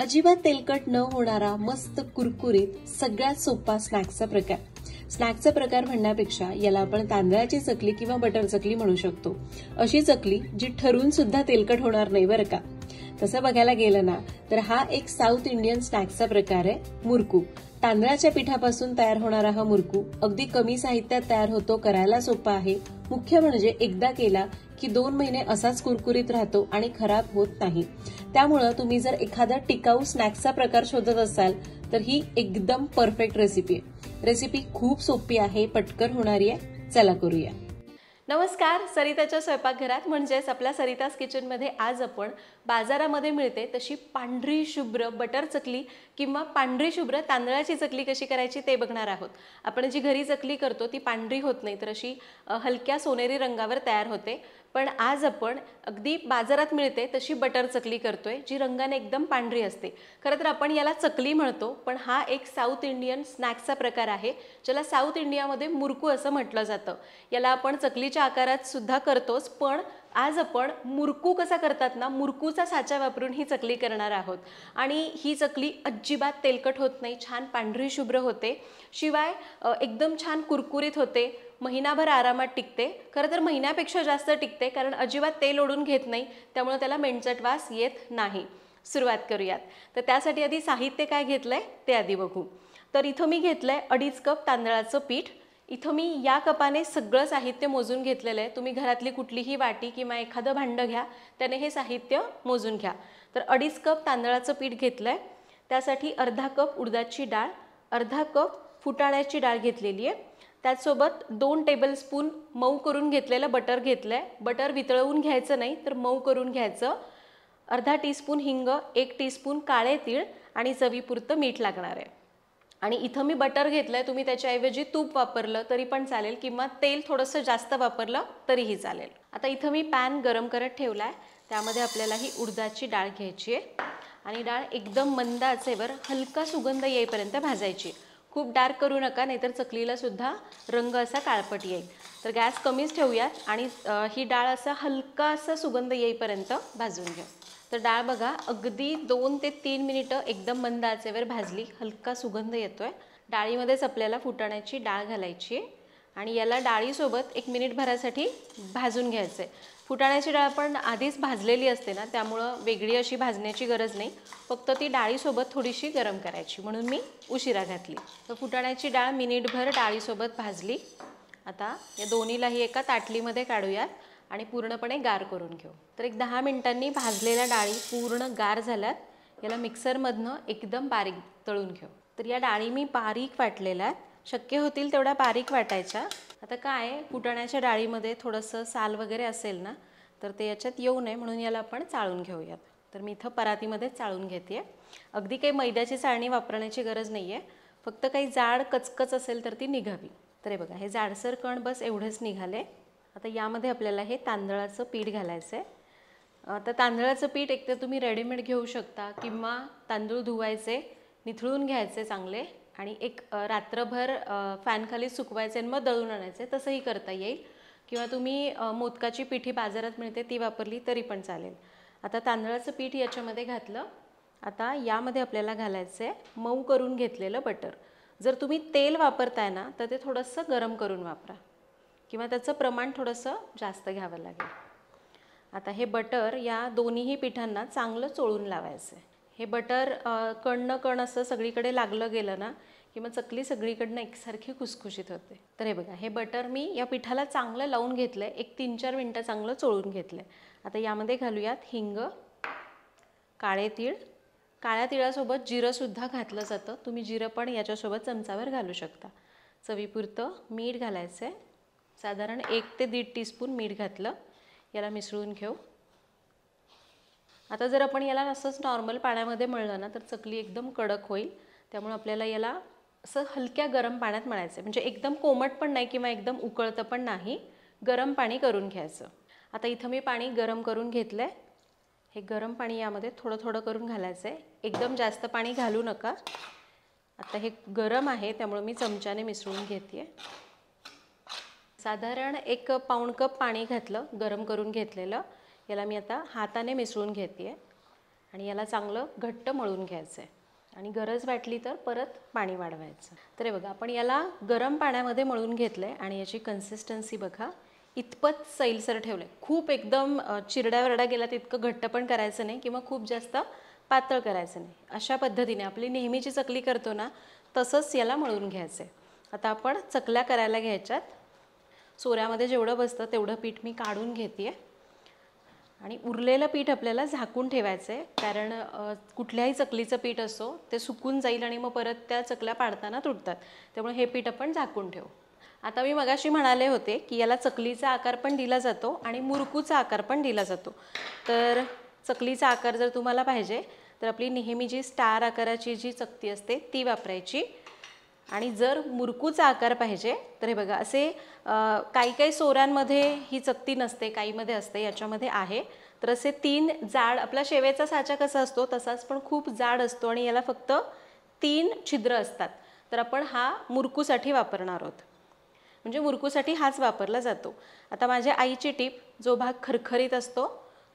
अजिबात तेलकट न होणारा मस्त कुरकुरीत सगळ्यात सोपा स्नॅक्सचा प्रकार. स्नॅक्सचा प्रकार म्हणण्यापेक्षा याला आपण तांदळाची चकली किंवा बटर चकली म्हणू शकतो. अशी चकली जी ठरून सुद्धा तेलकट होणार नाही बरं का. तसं बघायला गेलं ना तर हा एक साऊथ इंडियन स्नॅक्सचा प्रकार आहे, मुरकू. तांदळाच्या पिठापासून तयार होणारा हा मुरकू अगदी कमी साहित्यात तयार होतो, करायला सोपा आहे. मुख्य म्हणजे एकदा केला की 2 महिने असाच कुरकुरीत राहतो आणि खराब होत नाही. त्यामुळे तुम्ही जर एखादा टिकाऊ स्नॅक्सचा प्रकार शोधत असाल तर ही एकदम परफेक्ट रेसिपी आहे. रेसिपी खूप सोपी आहे, पटकन होणारी आहे. चला करूया. नमस्कार, सरिताच्या स्वयंपाकघरात म्हणजेच आपल्या सरिताज किचनमध्ये आज आपण बाजारामध्ये मिळते तशी पांढरी शुभ्र बटर चकली किंवा पांढरी शुभ्र तांदळाची चकली कशी करायची ते बघणार आहोत. आपण जी घरी चकली करतो ती पांढरी होत नाही तर अशी हलक्या सोनेरी रंगावर तयार होते. पण आज आपण अगदी बाजारात मिळते तशी बटर चकली करतोय जी रंगाने एकदम पांढरी असते. खरं तर आपण याला चकली म्हणतो, पण हा एक साऊथ इंडियन स्नॅक्सचा प्रकार आहे ज्याला साऊथ इंडियामध्ये मुरकू असं म्हटलं जातं. याला आपण चकलीच्या आकारात सुद्धा करतोच, पण आज आपण मुरकू कसा करतात ना, मुरकूचा साचा वापरून ही चकली करणार आहोत. आणि ही चकली अजिबात तेलकट होत नाही, छान पांढरी शुभ्र होते, शिवाय एकदम छान कुरकुरीत होते. महिनाभर आरामात टिकते. खरं तर महिन्यापेक्षा जास्त टिकते, कारण अजिबात तेल ओढून घेत नाही, त्यामुळे त्याला मेणचट वास येत नाही. सुरुवात करूयात. तर त्यासाठी आधी साहित्य काय घेतलंय ते आधी बघू. तर इथं मी घेतलंय 2.5 कप तांदळाचं पीठ. इथं मी या कपाने सगळं साहित्य मोजून घेतलेलं आहे. तुम्ही घरातली कुठलीही वाटी किंवा एखादं भांडं घ्या, त्याने हे साहित्य मोजून घ्या. तर 2.5 कप तांदळाचं पीठ घेतलंय. त्यासाठी अर्धा कप उडदाची डाळ, अर्धा कप फुटाण्याची डाळ घेतलेली आहे. त्याचसोबत 2 टेबलस्पून मऊ करून घेतलेलं बटर घेतलंय. बटर वितळवून घ्यायचं नाही तर मऊ करून घ्यायचं. अर्धा टीस्पून हिंग, 1 टीस्पून काळे तीळ आणि चवीपुरतं मीठ लागणार आहे. आणि इथं मी बटर घेतलंय, तुम्ही त्याच्याऐवजी तूप वापरलं तरी पण चालेल किंवा तेल थोडंसं जास्त वापरलं तरीही चालेल. आता इथं मी पॅन गरम करत ठेवलाय. त्यामध्ये आपल्याला ही उडदाची डाळ घ्यायची आहे आणि डाळ एकदम मंद आचेवर हलका सुगंध येईपर्यंत भाजायची. खूप डार्क करू नका, नाहीतर चकलीला सुद्धा रंग असा काळपट येईल. तर गॅस कमीच ठेवूयात आणि ही डाळ असा हलका असा सुगंध येईपर्यंत भाजून घ्या. तर डाळ बघा अगदी 2 ते 3 मिनिटं एकदम मंद आचेवर भाजली, हलका सुगंध येतोय. डाळीमध्येच आपल्याला फुटाण्याची डाळ घालायची आहे आणि याला डाळीसोबत 1 मिनिटभरासाठी भाजून घ्यायचं आहे. फुटाण्याची डाळ पण आधीच भाजलेली असते ना, त्यामुळं वेगळी अशी भाजण्याची गरज नाही, फक्त ती डाळीसोबत थोडीशी गरम करायची, म्हणून मी उशिरा घातली. तर फुटाण्याची डाळ मिनिटभर डाळीसोबत भाजली. आता या दोन्हीलाही एका ताटलीमध्ये काढूयात आणि पूर्णपणे गार करून घेऊ. तर एक 10 मिनिटांनी भाजलेल्या डाळी पूर्ण गार झाल्यात. याला मिक्सरमधनं एकदम बारीक तळून घेऊ. तर या डाळी मी बारीक वाटलेल्या आहेत, शक्य होतील तेवढ्या बारीक वाटायच्या. आता काय फुटाण्याच्या डाळीमध्ये थोडंसं साल वगैरे असेल ना, तर ते याच्यात येऊ नये म्हणून याला आपण चाळून घेऊयात. तर मी इथं परातीमध्ये चाळून घेते. अगदी काही मैद्याची चाळणी वापरण्याची गरज नाही आहे, फक्त काही जाड कचकच असेल तर ती निघावी. तर हे बघा, हे जाडसर कण बस एवढेच निघाले. आता यामध्ये आपल्याला हे तांदळाचं पीठ घालायचं आहे. तर तांदळाचं पीठ एकतर तुम्ही रेडीमेड घेऊ शकता किंवा तांदूळ धुवायचे, निथळून घ्यायचे चांगले आणि एक रात्रभर फॅनखाली सुकवायचे आणि मग दळून आणायचे, तसंही करता येईल. किंवा तुम्ही मोदकाची पिठी बाजारात मिळते ती वापरली तरी पण चालेल. आता तांदळाचं पीठ याच्यामध्ये घातलं. आता यामध्ये आपल्याला घालायचं आहे मऊ करून घेतलेलं बटर. जर तुम्ही तेल वापरताय ना तर ते थोडंसं गरम करून वापरा किंवा त्याचं प्रमाण थोडंसं जास्त घ्यावं लागेल. आता हे बटर या दोन्हीही पिठांना चांगलं चोळून लावायचं आहे. हे बटर कण न कण असं सगळीकडे लागलं गेलं ना की मग चकली सगळीकडनं एकसारखी खुसखुशीत होते. तर हे बघा, हे बटर मी या पिठाला चांगलं लावून घेतलं आहे, 1-3-4 मिनटं चांगलं चोळून घेतलं आहे. आता यामध्ये घालूयात हिंग, काळे तीळ. काळ्या तिळासोबत जिरंसुद्धा घातलं जातं, तुम्ही जिरं पण याच्यासोबत चमचावर घालू शकता. चवीपुरतं मीठ घालायचं आहे, साधारण 1 ते 1.5 टीस्पून मीठ घातलं. याला मिसळून घेऊ. आता जर आपण याला असंच नॉर्मल पाण्यामध्ये मळलं ना तर चकली एकदम कडक होईल, त्यामुळे आपल्याला याला असं हलक्या गरम पाण्यात मळायचं आहे. म्हणजे एकदम कोमट पण नाही किंवा एकदम उकळतं पण नाही, गरम पाणी करून घ्यायचं. आता इथं मी पाणी गरम करून घेतलं आहे. हे गरम पाणी यामध्ये थोडं थोडं करून घालायचं आहे, एकदम जास्त पाणी घालू नका. आता हे गरम आहे त्यामुळे मी चमच्याने मिसळून घेते. साधारण 1 पाऊण कप पाणी घातलं गरम करून घेतलेलं. याला मी आता हाताने मिसळून घेते आणि याला चांगलं घट्ट मळून घ्यायचं आहे आणि गरज वाटली तर परत पाणी वाढवायचं. तर हे बघा आपण याला गरम पाण्यामध्ये मळून घेतलं आहे आणि याची कन्सिस्टन्सी बघा इतपत सैलसर ठेवलं आहे. खूप एकदम चिरड्यावरडा गेला तितकं घट्ट पण करायचं नाही किंवा खूप जास्त पातळ करायचं नाही. अशा पद्धतीने आपली नेहमीची चकली करतो ना तसंच याला मळून घ्यायचं आहे. आता आपण चकल्या करायला घ्यायच्यात. सोऱ्यामध्ये जेवढं बसतं तेवढं पीठ मी काढून घेते आणि उरलेलं पीठ आपल्याला झाकून ठेवायचं आहे, कारण कुठल्याही चकलीचं पीठ असो ते सुकून जाईल आणि मग परत त्या चकल्या पाडताना तुटतात. त्यामुळे हे पीठ आपण झाकून ठेवू. आता मी मगाशी म्हणाले होते की याला चकलीचा आकार पण दिला जातो आणि मुरकूचा आकार पण दिला जातो. तर चकलीचा आकार जर तुम्हाला पाहिजे तर आपली नेहमी जी स्टार आकाराची जी चकती असते ती वापरायची. आणि जर मुरकूचा आकार पाहिजे तर हे बघा असे काही काही सोऱ्यांमध्ये ही चकती नसते, काहीमध्ये असते, याच्यामध्ये आहे. तर असे 3 जाड, आपला शेवेचा साचा कसा असतो तसाच पण खूप जाड असतो आणि याला फक्त 3 छिद्र असतात. तर आपण हा मुरकूसाठी वापरणार आहोत, म्हणजे मुरकूसाठी हाच वापरला जातो. आता माझ्या आईची टीप, जो भाग खरखरीत असतो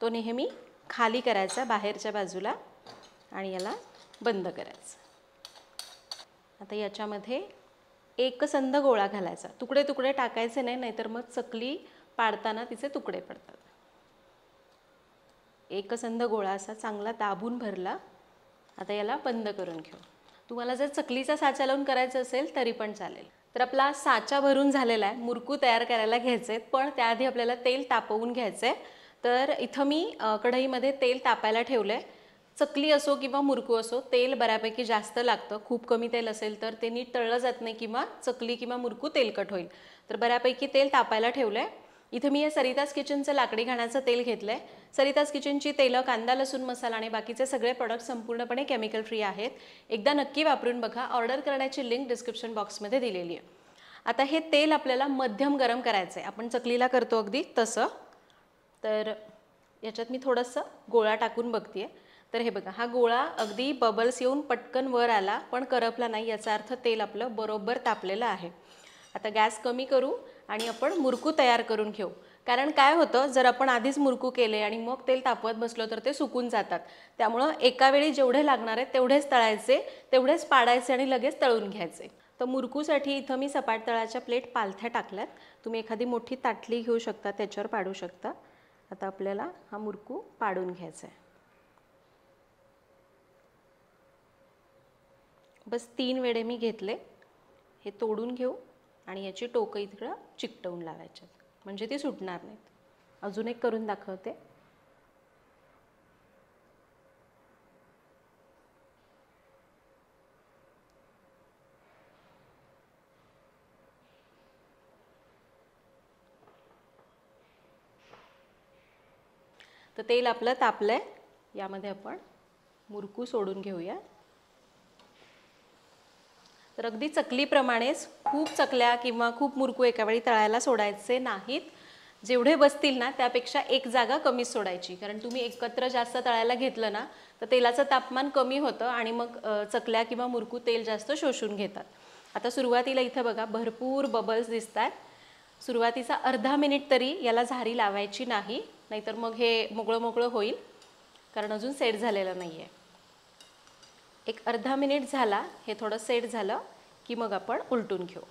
तो नेहमी खाली करायचा बाहेरच्या बाजूला आणि याला बंद करायचं. आता याच्यामध्ये एकसंध गोळा घालायचा, तुकडे तुकडे टाकायचे नाही, नाहीतर मग चकली पाडताना तिचे तुकडे पडतात. एकसंध गोळा असा चांगला दाबून भरला. आता याला बंद करून घेऊ. तुम्हाला जर चकलीचा साचा लावून करायचं असेल तरी पण चालेल. तर आपला साचा भरून झालेला आहे. मुरकू तयार करायला घ्यायचे, पण त्याआधी आपल्याला तेल तापवून घ्यायचं आहे. तर इथं मी कढईमध्ये तेल तापायला ठेवलं आहे. चकली असो किंवा मुरकू असो तेल बऱ्यापैकी जास्त लागतं. खूप कमी तेल असेल तर ते नीट तळलं जात नाही किंवा चकली किंवा मुरकू तेलकट होईल. तर बऱ्यापैकी तेल तापायला ठेवलं आहे. इथं मी या सरिताज किचनचं लाकडी घाण्याचं तेल घेतलं आहे. सरिताज किचनची तेलं कांदा, लसूण, मसाला आणि बाकीचे सगळे प्रोडक्ट संपूर्णपणे केमिकल फ्री आहेत. एकदा नक्की वापरून बघा. ऑर्डर करण्याची लिंक डिस्क्रिप्शन बॉक्समध्ये दिलेली आहे. आता हे तेल आपल्याला मध्यम गरम करायचं आहे, आपण चकलीला करतो अगदी तसं. तर याच्यात मी थोडंसं गोळा टाकून बघते. तर हे बघा, हा गोळा अगदी बबल्स येऊन पटकन वर आला पण करपला नाही, याचा अर्थ तेल आपलं बरोबर तापलेलं आहे. आता गॅस कमी करू आणि आपण मुरकू तयार करून घेऊ. कारण काय होतं, जर आपण आधीच मुरकू केले आणि मग तेल तापवत बसलो तर ते सुकून जातात. त्यामुळं एका वेळी जेवढे लागणार आहेत तेवढेच तळायचे, तेवढेच पाडायचे आणि लगेच तळून घ्यायचे. तर मुरकूसाठी इथं मी सपाट तळाच्या प्लेट पालथ्या टाकल्यात. तुम्ही एखादी मोठी ताटली घेऊ शकता, त्याच्यावर पाडू शकता. आता आपल्याला हा मुरकू पाडून घ्यायचा आहे. बस 3 वेळे मी घेतले. हे तोडून घेऊ आणि याची टोकं इकडं चिकटवून लावायच्यात, म्हणजे ती सुटणार नाहीत. अजून एक करून दाखवते. तर तेल आपलं तापलंय, यामध्ये आपण मुरकू सोडून घेऊया. तर अगदी चकलीप्रमाणेच खूप चकल्या किंवा खूप मुरकू एका वेळी तळायला सोडायचे नाहीत. जेवढे बसतील ना त्यापेक्षा एक जागा कमी सोडायची, कारण तुम्ही एकत्र जास्त तळायला घेतलं ना तर तेलाचं तापमान कमी होतं आणि मग चकल्या किंवा मुरकू तेल जास्त शोषून घेतात. आता सुरुवातीला इथं बघा भरपूर बबल्स दिसत आहेत. सुरुवातीचा अर्धा मिनिट तरी याला झारी लावायची नाही, नाहीतर मग हे मोकळं मोकळं होईल, कारण अजून सेट झालेलं नाही आहे. एक अर्धा मिनिट झाला, हे थोडं सेट झालं की मग आपण उलटून घेऊ.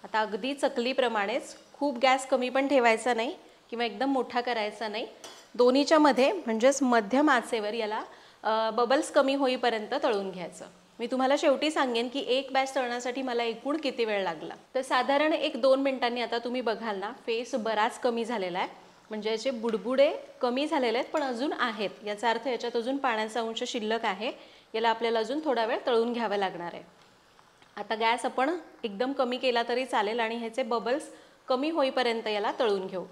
आता अगदी चकलीप्रमाणेच खूप गॅस कमी पण ठेवायचा नाही किंवा एकदम मोठा करायचा नाही. दोन्हीच्या मध्ये म्हणजेच मध्यम आचेवर याला बबल्स कमी होईपर्यंत तळून घ्यायचं. मी तुम्हाला शेवटी सांगेन की एक बॅच तळण्यासाठी मला एकूण किती वेळ लागला. तर साधारण 1-2 मिनिटांनी आता तुम्ही बघाल ना फेस बराच कमी झालेला आहे, म्हणजे याचे बुडबुडे कमी झालेले आहेत पण अजून आहेत. याचा अर्थ याच्यात अजून पाण्याचा अंश शिल्लक आहे. याला आपल्याला अजून थोडा वेळ तळून घ्यावं लागणार आहे. आता गॅस आपण एकदम कमी केला तरी चालेल आणि ह्याचे बबल्स कमी होईपर्यंत याला तळून घेऊ.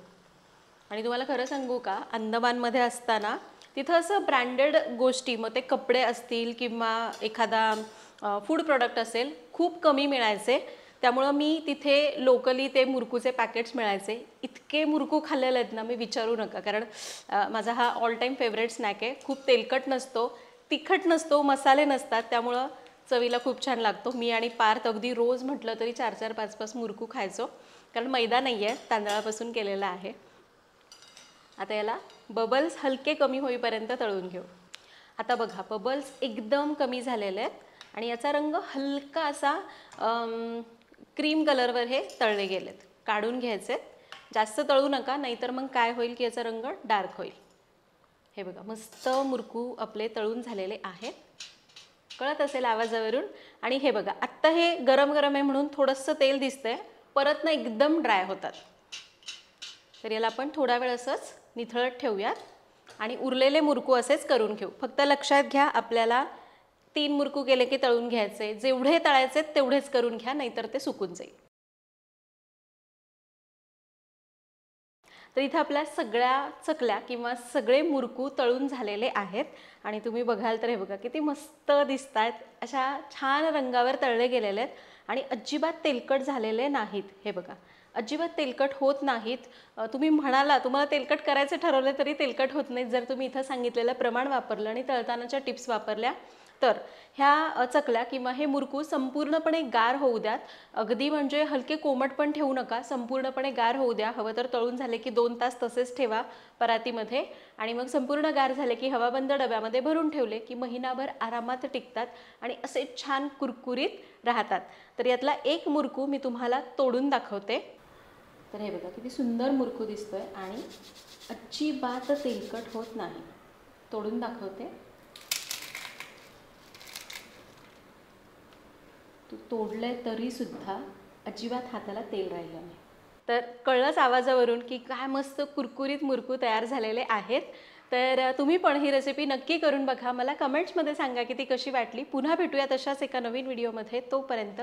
आणि तुम्हाला खरं सांगू का, अंदमानमध्ये असताना तिथं असं ब्रँडेड गोष्टी, मग ते कपडे असतील किंवा एखादा फूड प्रोडक्ट असेल, खूप कमी मिळायचे. त्यामुळं मी तिथे लोकली ते मुरकूचे पॅकेट्स मिळायचे. इतके मुरकू खाल्लेले आहेत ना, मी विचारू नका. कारण माझा हा ऑल टाईम फेवरेट स्नॅक आहे. खूप तेलकट नसतो, तिखट नसतो, मसाले नसतात, त्यामुळं चवीला खूप छान लागतो. मी आणि पार्थ अगदी रोज म्हटलं तरी 4-4, 5-5 मुरकू खायचो, कारण मैदा नाही आहे, तांदळापासून केलेला आहे. आता याला बबल्स हलके कमी होईपर्यंत तळून घेऊ. आता बघा बबल्स एकदम कमी झालेले आहेत आणि याचा रंग हलका असा क्रीम कलरवर हे तळले गेलेत. काढून घ्यायचे. जास्त तळू नका, नाहीतर मग काय होईल की याचा रंग डार्क होईल. हे बघा मस्त मुरकू आपले तळून झालेले आहेत, कळत असेल आवाजावरून. आणि हे बघा आत्ता हे गरम गरम आहे म्हणून थोडंसं तेल दिसतंय, परत ना एकदम ड्राय होतात. तर याला आपण थोडा वेळ असंच निथळत ठेवूयात आणि उरलेले मुरकू असेच करून घेऊ. फक्त लक्षात घ्या आपल्याला 3 मुरकू केले की तळून घ्यायचे. जेवढे तळायचे तेवढेच करून घ्या, नाहीतर ते सुकून जाईल. तर इथे आपल्या सगळ्या चकल्या किंवा सगळे मुरकू तळून झालेले आहेत आणि तुम्ही बघाल तर हे बघा किती मस्त दिसत आहेत. अशा छान रंगावर तळले गेलेले आहेत आणि अजिबात तेलकट झालेले नाहीत. हे बघा अजिबात तेलकट होत नाहीत. तुम्ही म्हणाला तुम्हाला तेलकट करायचे ठरवले तरी तेलकट होत नाहीत जर तुम्ही इथं सांगितलेलं प्रमाण वापरलं आणि तळतानाच्या टिप्स वापरल्या तर. ह्या चकल्या किंवा हे मुरकू संपूर्णपणे गार होऊ द्यात. अगदी म्हणजे हलके कोमट पण ठेवू नका, संपूर्णपणे गार होऊ द्या. हवं तर तळून झाले की 2 तास तसेच ठेवा परातीमध्ये आणि मग संपूर्ण गार झाले की हवाबंद डब्यामध्ये भरून ठेवले की महिनाभर आरामात टिकतात आणि असे छान कुरकुरीत राहतात. तर यातला एक मुरकू मी तुम्हाला तोडून दाखवते. तर हे बघा किती सुंदर मुरकू दिसतोय आणि अजिबात तेलकट होत नाही. तोडून दाखवते. तोडले तरी सुद्धा अजिबात हाताला तेल राहिलं नाही. तर कळलंच आवाजावरून की काय मस्त कुरकुरीत मुरकू तयार झालेले आहेत. तर तुम्ही पण ही रेसिपी नक्की करून बघा. मला कमेंट्समध्ये सांगा की ती कशी वाटली. पुन्हा भेटूया तशाच एका नवीन व्हिडिओमध्ये. तोपर्यंत